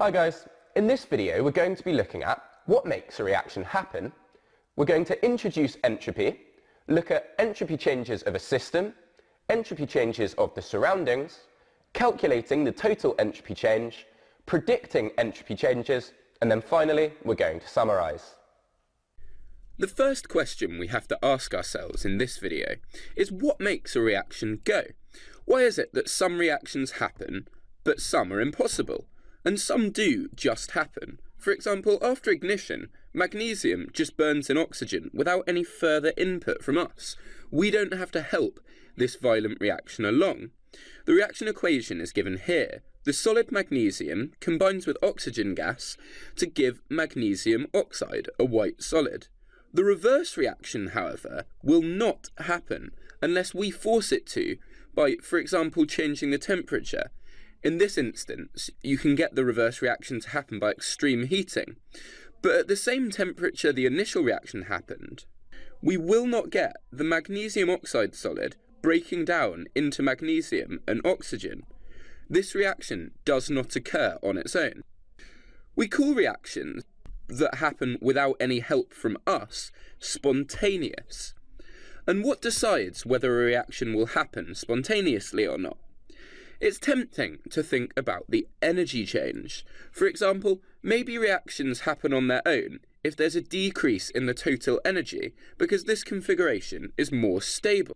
Hi guys, in this video we're going to be looking at what makes a reaction happen. We're going to introduce entropy, look at entropy changes of a system, entropy changes of the surroundings, calculating the total entropy change, predicting entropy changes, and then finally we're going to summarise. The first question we have to ask ourselves in this video is what makes a reaction go? Why is it that some reactions happen, but some are impossible? And some do just happen. For example, after ignition, magnesium just burns in oxygen without any further input from us. We don't have to help this violent reaction along. The reaction equation is given here. The solid magnesium combines with oxygen gas to give magnesium oxide, a white solid. The reverse reaction, however, will not happen unless we force it to by, for example, changing the temperature. In this instance, you can get the reverse reaction to happen by extreme heating, but at the same temperature the initial reaction happened, we will not get the magnesium oxide solid breaking down into magnesium and oxygen. This reaction does not occur on its own. We call reactions that happen without any help from us spontaneous. And what decides whether a reaction will happen spontaneously or not? It's tempting to think about the energy change. For example, maybe reactions happen on their own if there's a decrease in the total energy because this configuration is more stable.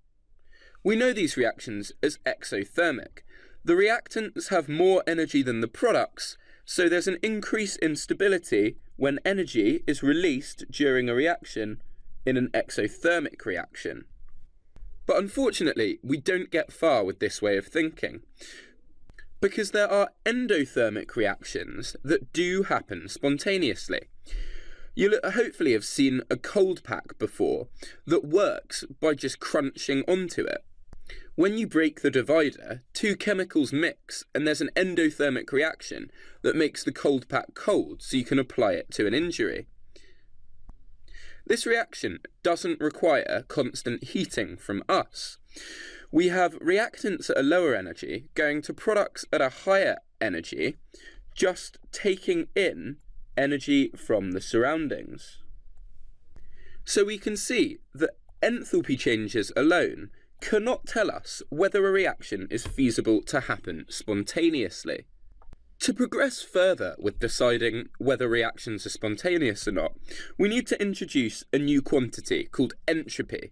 We know these reactions as exothermic. The reactants have more energy than the products, so there's an increase in stability when energy is released during a reaction in an exothermic reaction. But unfortunately, we don't get far with this way of thinking, because there are endothermic reactions that do happen spontaneously. You'll hopefully have seen a cold pack before that works by just crunching onto it. When you break the divider, two chemicals mix and there's an endothermic reaction that makes the cold pack cold so you can apply it to an injury. This reaction doesn't require constant heating from us. We have reactants at a lower energy going to products at a higher energy, just taking in energy from the surroundings. So we can see that enthalpy changes alone cannot tell us whether a reaction is feasible to happen spontaneously. To progress further with deciding whether reactions are spontaneous or not, we need to introduce a new quantity called entropy.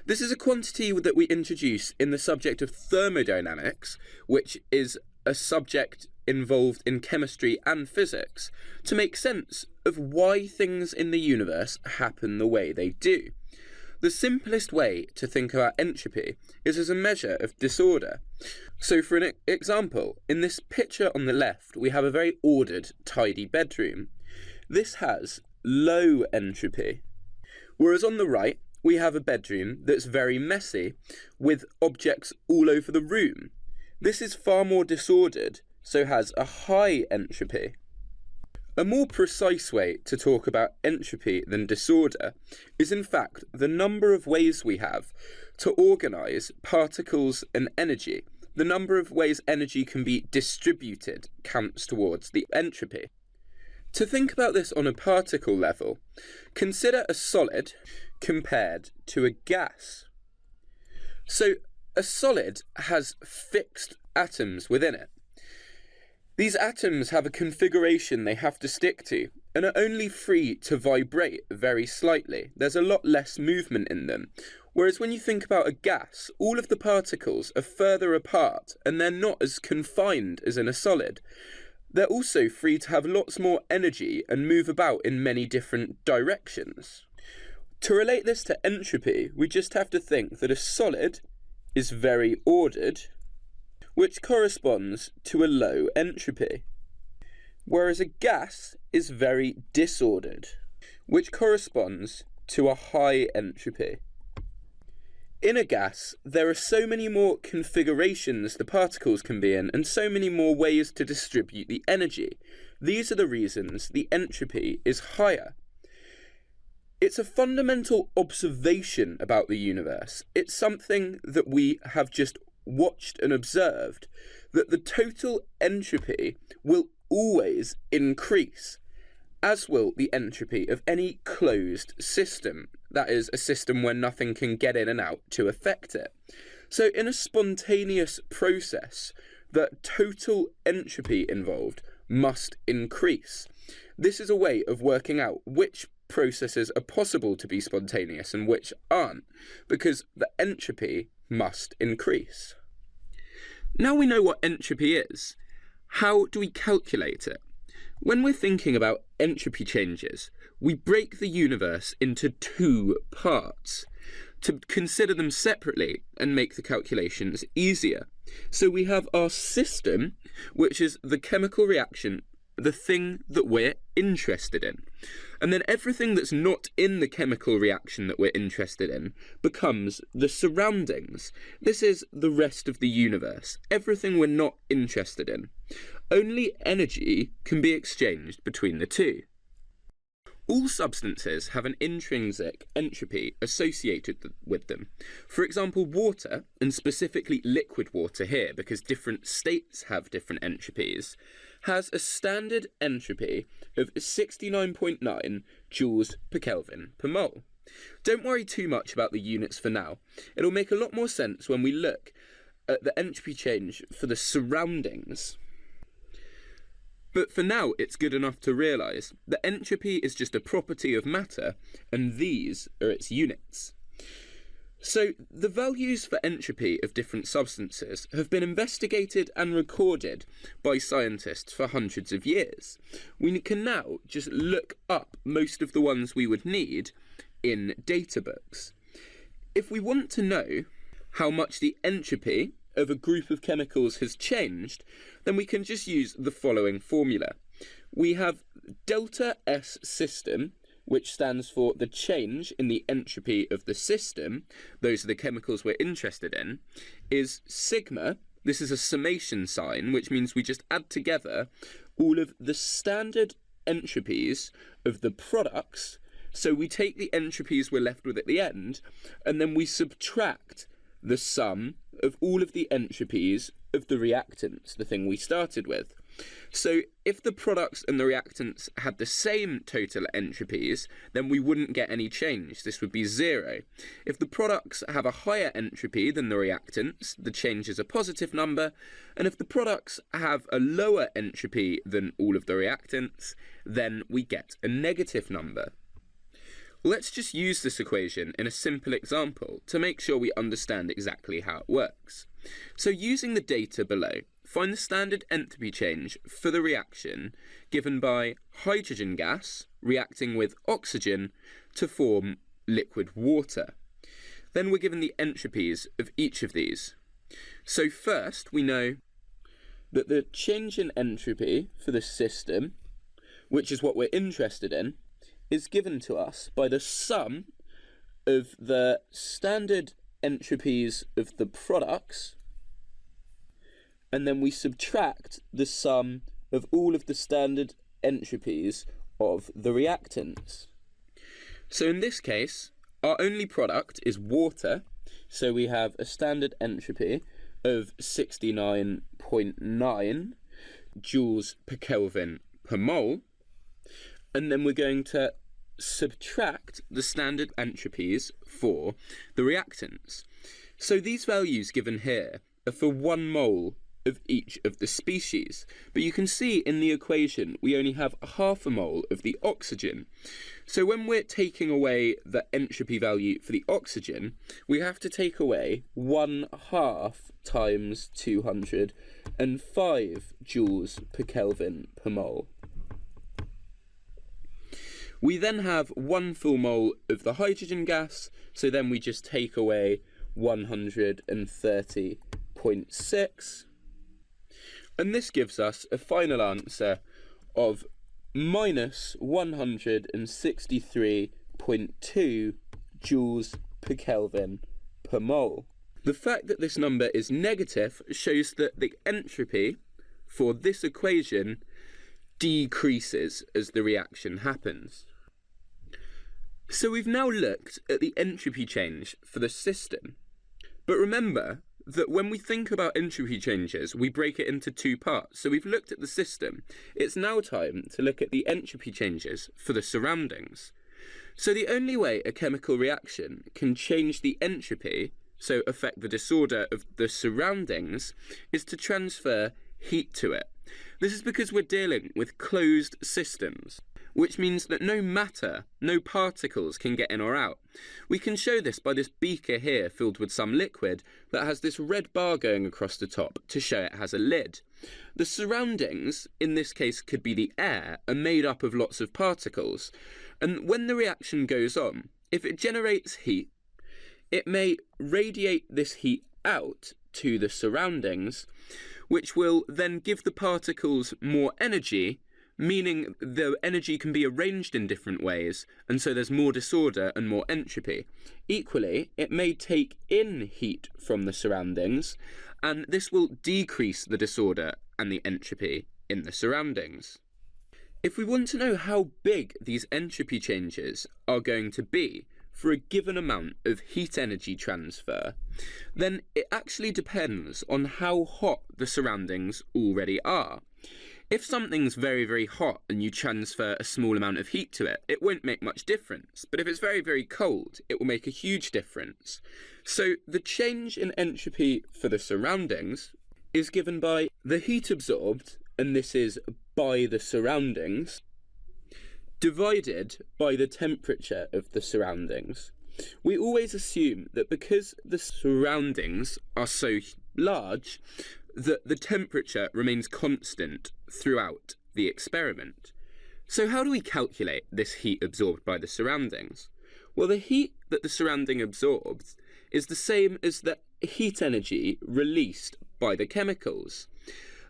This is a quantity that we introduce in the subject of thermodynamics, which is a subject involved in chemistry and physics, to make sense of why things in the universe happen the way they do. The simplest way to think about entropy is as a measure of disorder. So for an example, in this picture on the left, we have a very ordered, tidy bedroom. This has low entropy. Whereas on the right, we have a bedroom that's very messy, with objects all over the room. This is far more disordered, so has a high entropy. A more precise way to talk about entropy than disorder is in fact the number of ways we have to organise particles and energy. The number of ways energy can be distributed counts towards the entropy. To think about this on a particle level, consider a solid compared to a gas. So a solid has fixed atoms within it. These atoms have a configuration they have to stick to and are only free to vibrate very slightly. There's a lot less movement in them. Whereas when you think about a gas, all of the particles are further apart and they're not as confined as in a solid. They're also free to have lots more energy and move about in many different directions. To relate this to entropy, we just have to think that a solid is very ordered, which corresponds to a low entropy, whereas a gas is very disordered, which corresponds to a high entropy. In a gas, there are so many more configurations the particles can be in, and so many more ways to distribute the energy. These are the reasons the entropy is higher. It's a fundamental observation about the universe. It's something that we have just watched and observed, that the total entropy will always increase, as will the entropy of any closed system. That is, a system where nothing can get in and out to affect it. So in a spontaneous process, the total entropy involved must increase. This is a way of working out which processes are possible to be spontaneous and which aren't, because the entropy must increase. Now we know what entropy is. How do we calculate it? When we're thinking about entropy changes, we break the universe into two parts to consider them separately and make the calculations easier. So we have our system, which is the chemical reaction, the thing that we're interested in. And then everything that's not in the chemical reaction that we're interested in becomes the surroundings. This is the rest of the universe, everything we're not interested in. Only energy can be exchanged between the two. All substances have an intrinsic entropy associated with them. For example, water, and specifically liquid water here, because different states have different entropies, has a standard entropy of 69.9 joules per Kelvin per mole. Don't worry too much about the units for now. It'll make a lot more sense when we look at the entropy change for the surroundings. But for now, it's good enough to realise that entropy is just a property of matter, and these are its units. So the values for entropy of different substances have been investigated and recorded by scientists for hundreds of years. We can now just look up most of the ones we would need in data books. If we want to know how much the entropy of a group of chemicals has changed, then we can just use the following formula. We have delta S system, which stands for the change in the entropy of the system, those are the chemicals we're interested in, is sigma. This is a summation sign, which means we just add together all of the standard entropies of the products. So we take the entropies we're left with at the end, and then we subtract the sum of all of the entropies of the reactants, the thing we started with. So if the products and the reactants had the same total entropies, then we wouldn't get any change. This would be 0. If the products have a higher entropy than the reactants, the change is a positive number. And if the products have a lower entropy than all of the reactants, then we get a negative number. Let's just use this equation in a simple example to make sure we understand exactly how it works. So using the data below, find the standard entropy change for the reaction given by hydrogen gas reacting with oxygen to form liquid water. Then we're given the entropies of each of these. So first we know that the change in entropy for the system, which is what we're interested in, is given to us by the sum of the standard entropies of the products, and then we subtract the sum of all of the standard entropies of the reactants. So in this case, our only product is water, so we have a standard entropy of 69.9 joules per Kelvin per mole, and then we're going to subtract the standard entropies for the reactants. So these values given here are for 1 mole of each of the species, but you can see in the equation we only have half a mole of the oxygen. So when we're taking away the entropy value for the oxygen, we have to take away 1/2 times 205 joules per Kelvin per mole. We then have 1 full mole of the hydrogen gas, so then we just take away 130.6, and this gives us a final answer of minus 163.2 joules per Kelvin per mole. The fact that this number is negative shows that the entropy for this equation decreases as the reaction happens. So we've now looked at the entropy change for the system. But remember, that when we think about entropy changes, we break it into two parts. So we've looked at the system. It's now time to look at the entropy changes for the surroundings. So the only way a chemical reaction can change the entropy, so affect the disorder of the surroundings, is to transfer heat to it. This is because we're dealing with closed systems, which means that no matter, no particles can get in or out. We can show this by this beaker here filled with some liquid that has this red bar going across the top to show it has a lid. The surroundings, in this case could be the air, are made up of lots of particles, and when the reaction goes on, if it generates heat, it may radiate this heat out to the surroundings, which will then give the particles more energy, meaning the energy can be arranged in different ways, and so there's more disorder and more entropy. Equally, it may take in heat from the surroundings, and this will decrease the disorder and the entropy in the surroundings. If we want to know how big these entropy changes are going to be for a given amount of heat energy transfer, then it actually depends on how hot the surroundings already are. If something's very, very hot and you transfer a small amount of heat to it, it won't make much difference. But if it's very, very cold, it will make a huge difference. So the change in entropy for the surroundings is given by the heat absorbed, and this is by the surroundings, divided by the temperature of the surroundings. We always assume that because the surroundings are so large, that the temperature remains constant throughout the experiment. So how do we calculate this heat absorbed by the surroundings? Well, the heat that the surrounding absorbs is the same as the heat energy released by the chemicals.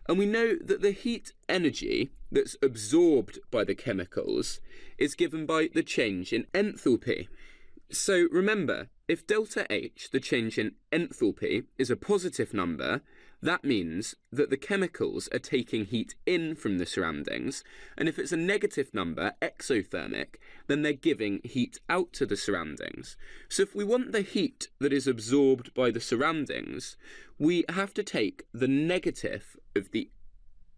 And we know that the heat energy that's absorbed by the chemicals is given by the change in enthalpy. So remember, if delta H, the change in enthalpy, is a positive number, that means that the chemicals are taking heat in from the surroundings, and if it's a negative number, exothermic, then they're giving heat out to the surroundings. So if we want the heat that is absorbed by the surroundings, we have to take the negative of the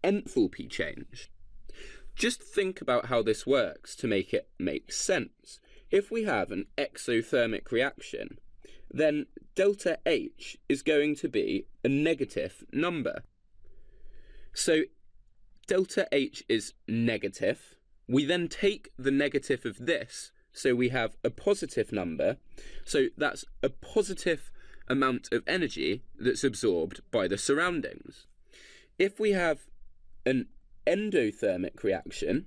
enthalpy change. Just think about how this works to make it make sense. If we have an exothermic reaction, then delta H is going to be a negative number. So delta H is negative. We then take the negative of this, so we have a positive number. So that's a positive amount of energy that's absorbed by the surroundings. If we have an endothermic reaction,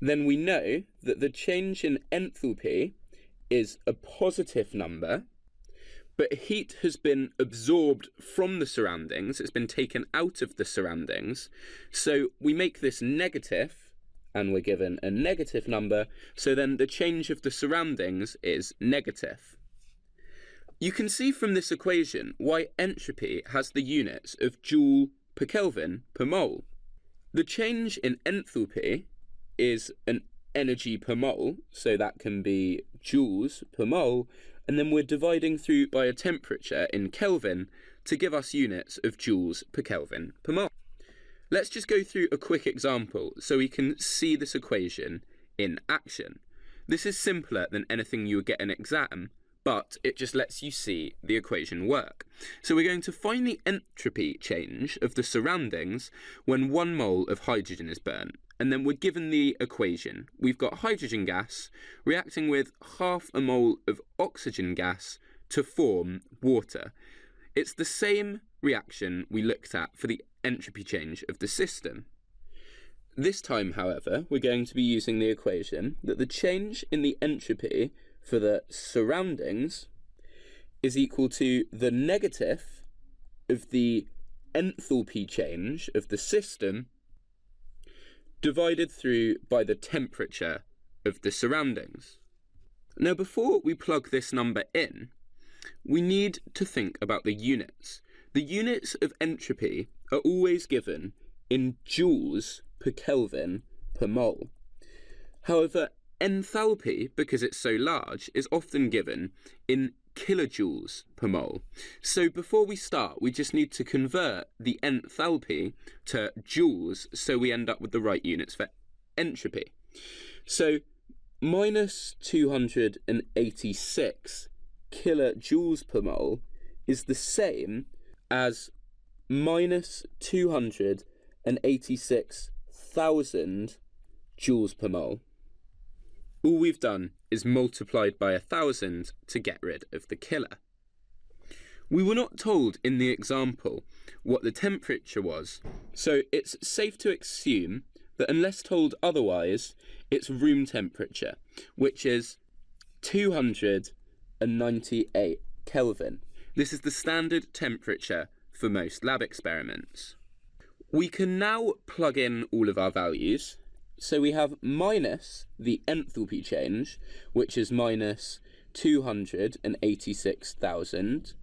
then we know that the change in enthalpy is a positive number, but heat has been absorbed from the surroundings, it's been taken out of the surroundings, so we make this negative, and we're given a negative number, so then the change of the surroundings is negative. You can see from this equation why entropy has the units of joule per Kelvin per mole. The change in enthalpy is an energy per mole, so that can be joules per mole, and then we're dividing through by a temperature in Kelvin to give us units of joules per Kelvin per mole. Let's just go through a quick example so we can see this equation in action. This is simpler than anything you would get in an exam, but it just lets you see the equation work. So we're going to find the entropy change of the surroundings when 1 mole of hydrogen is burnt. And then we're given the equation. We've got hydrogen gas reacting with half a mole of oxygen gas to form water. It's the same reaction we looked at for the entropy change of the system. This time, however, we're going to be using the equation that the change in the entropy for the surroundings is equal to the negative of the enthalpy change of the system divided through by the temperature of the surroundings. Now, before we plug this number in, we need to think about the units. The units of entropy are always given in joules per Kelvin per mole. However, enthalpy, because it's so large, is often given in kilojoules per mole. So before we start, we just need to convert the enthalpy to joules so we end up with the right units for entropy. So minus 286 kilojoules per mole is the same as minus 286,000 joules per mole. All we've done is multiplied by 1,000 to get rid of the killer. We were not told in the example what the temperature was, so it's safe to assume that unless told otherwise, it's room temperature, which is 298 Kelvin. This is the standard temperature for most lab experiments. We can now plug in all of our values. So we have minus the enthalpy change, which is minus 286,000.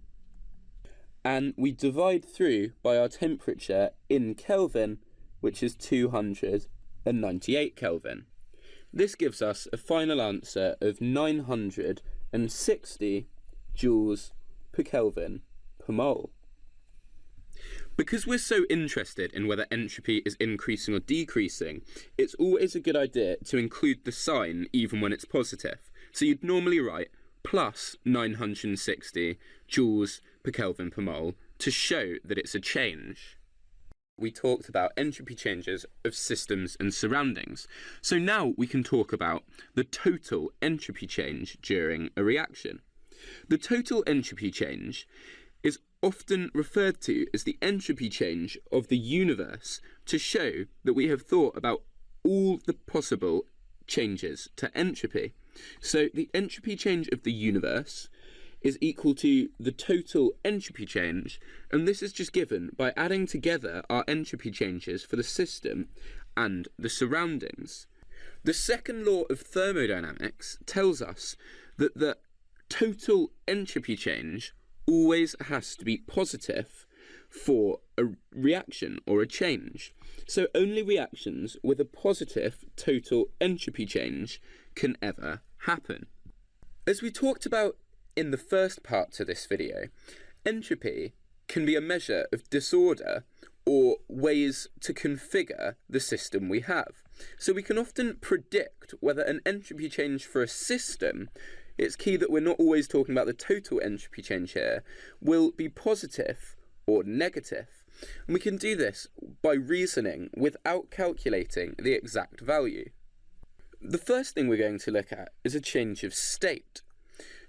And we divide through by our temperature in Kelvin, which is 298 Kelvin. This gives us a final answer of 960 joules per Kelvin per mole. Because we're so interested in whether entropy is increasing or decreasing, it's always a good idea to include the sign even when it's positive. So you'd normally write plus 960 joules per Kelvin per mole to show that it's a change. We talked about entropy changes of systems and surroundings. So now we can talk about the total entropy change during a reaction. The total entropy change is often referred to as the entropy change of the universe to show that we have thought about all the possible changes to entropy. So the entropy change of the universe is equal to the total entropy change, and this is just given by adding together our entropy changes for the system and the surroundings. The second law of thermodynamics tells us that the total entropy change always has to be positive for a reaction or a change. So only reactions with a positive total entropy change can ever happen. As we talked about in the first part to this video, entropy can be a measure of disorder or ways to configure the system we have. So we can often predict whether an entropy change for a system, it's key that we're not always talking about the total entropy change here, will be positive or negative. And we can do this by reasoning without calculating the exact value. The first thing we're going to look at is a change of state.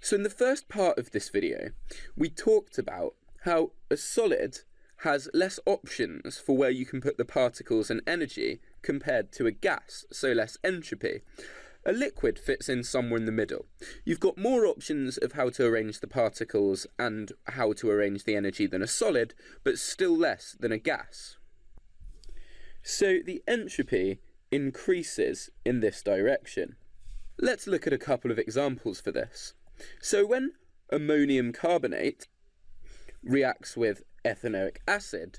So in the first part of this video, we talked about how a solid has less options for where you can put the particles and energy compared to a gas, so less entropy. A liquid fits in somewhere in the middle. You've got more options of how to arrange the particles and how to arrange the energy than a solid, but still less than a gas. So the entropy increases in this direction. Let's look at a couple of examples for this. So when ammonium carbonate reacts with ethanoic acid,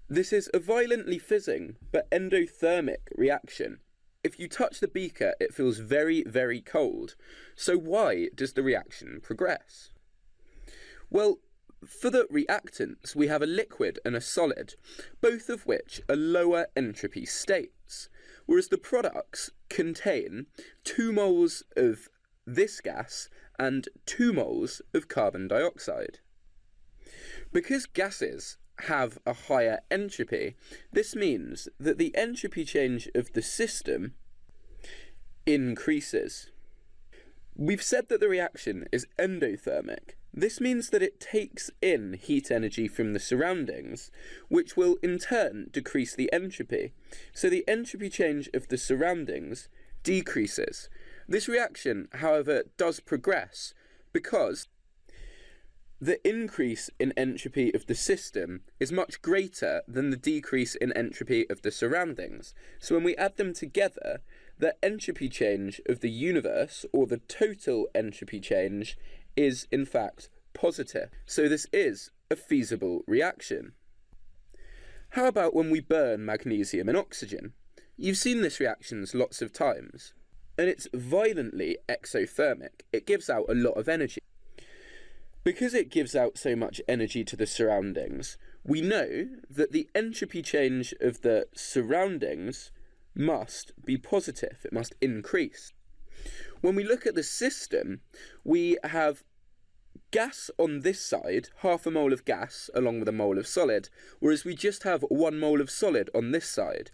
this is a violently fizzing but endothermic reaction. If you touch the beaker, it feels very, very cold. So why does the reaction progress? Well, for the reactants, we have a liquid and a solid, both of which are lower entropy states, whereas the products contain 2 moles of this gas and 2 moles of carbon dioxide. Because gases have a higher entropy, this means that the entropy change of the system increases. We've said that the reaction is endothermic. This means that it takes in heat energy from the surroundings, which will in turn decrease the entropy. So the entropy change of the surroundings decreases. This reaction, however, does progress because the increase in entropy of the system is much greater than the decrease in entropy of the surroundings. So when we add them together, the entropy change of the universe, or the total entropy change, is in fact positive. So this is a feasible reaction. How about when we burn magnesium and oxygen? You've seen this reactions lots of times, and it's violently exothermic. It gives out a lot of energy. Because it gives out so much energy to the surroundings, we know that the entropy change of the surroundings must be positive, it must increase. When we look at the system, we have gas on this side, half a mole of gas along with a mole of solid, whereas we just have 1 mole of solid on this side.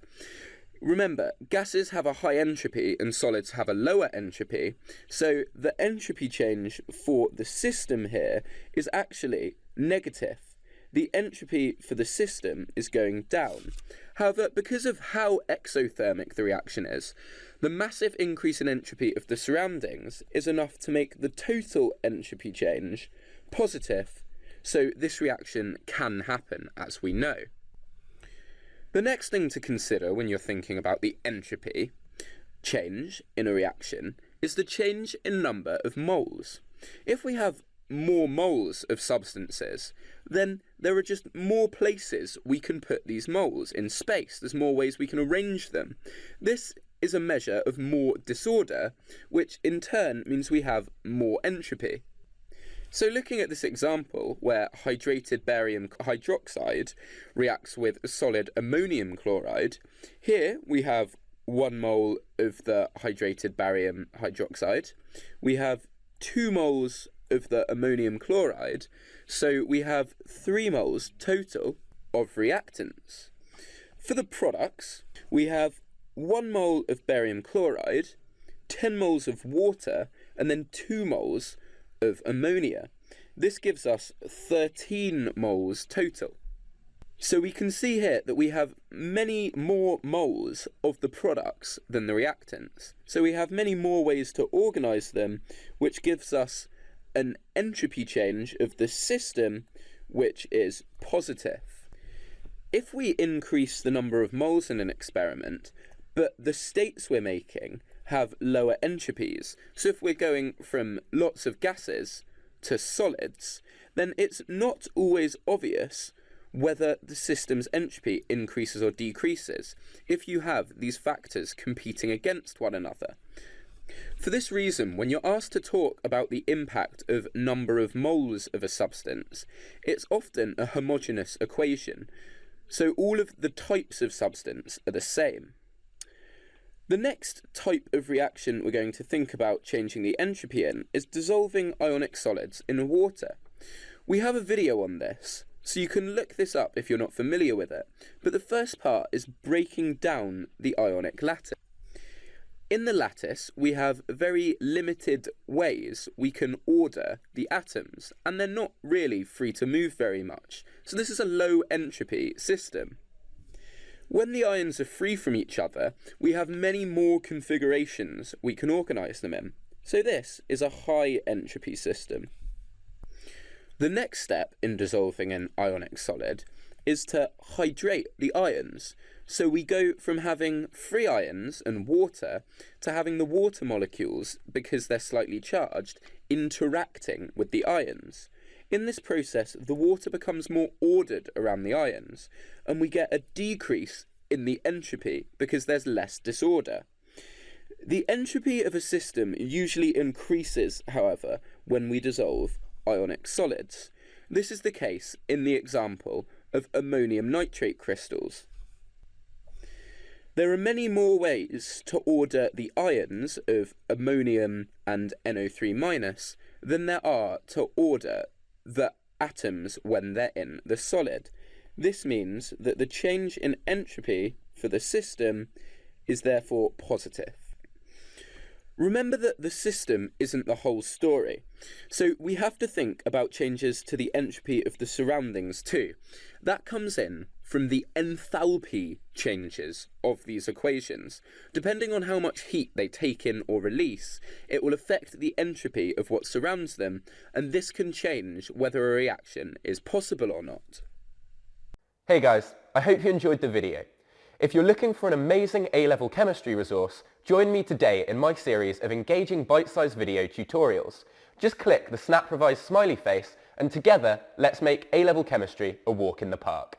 Remember, gases have a high entropy and solids have a lower entropy, so the entropy change for the system here is actually negative. The entropy for the system is going down. However, because of how exothermic the reaction is, the massive increase in entropy of the surroundings is enough to make the total entropy change positive, so this reaction can happen, as we know. The next thing to consider when you're thinking about the entropy change in a reaction is the change in number of moles. If we have more moles of substances, then there are just more places we can put these moles in space. There's more ways we can arrange them. This is a measure of more disorder, which in turn means we have more entropy. So looking at this example where hydrated barium hydroxide reacts with solid ammonium chloride, here we have 1 mole of the hydrated barium hydroxide, we have 2 moles of the ammonium chloride, so we have 3 moles total of reactants. For the products, we have 1 mole of barium chloride, 10 moles of water, and then 2 moles of ammonia. This gives us 13 moles total. So we can see here that we have many more moles of the products than the reactants. So we have many more ways to organise them, which gives us an entropy change of the system which is positive. If we increase the number of moles in an experiment, but the states we're making have lower entropies, so if we're going from lots of gases to solids, then it's not always obvious whether the system's entropy increases or decreases if you have these factors competing against one another. For this reason, when you're asked to talk about the impact of number of moles of a substance, it's often a homogeneous equation, so all of the types of substance are the same. The next type of reaction we're going to think about changing the entropy in is dissolving ionic solids in water. We have a video on this, so you can look this up if you're not familiar with it, but the first part is breaking down the ionic lattice. In the lattice, we have very limited ways we can order the atoms, and they're not really free to move very much, so this is a low entropy system. When the ions are free from each other, we have many more configurations we can organise them in. So this is a high entropy system. The next step in dissolving an ionic solid is to hydrate the ions. So we go from having free ions and water to having the water molecules, because they're slightly charged, interacting with the ions. In this process, the water becomes more ordered around the ions, and we get a decrease in the entropy because there's less disorder. The entropy of a system usually increases, however, when we dissolve ionic solids. This is the case in the example of ammonium nitrate crystals. There are many more ways to order the ions of ammonium and NO3- than there are to order the atoms when they're in the solid. This means that the change in entropy for the system is therefore positive. Remember that the system isn't the whole story, so we have to think about changes to the entropy of the surroundings too. That comes in from the enthalpy changes of these equations. Depending on how much heat they take in or release, it will affect the entropy of what surrounds them, and this can change whether a reaction is possible or not. Hey guys, I hope you enjoyed the video. If you're looking for an amazing A-level chemistry resource, join me today in my series of engaging bite-sized video tutorials. Just click the SnapRevise smiley face and together let's make A-level chemistry a walk in the park.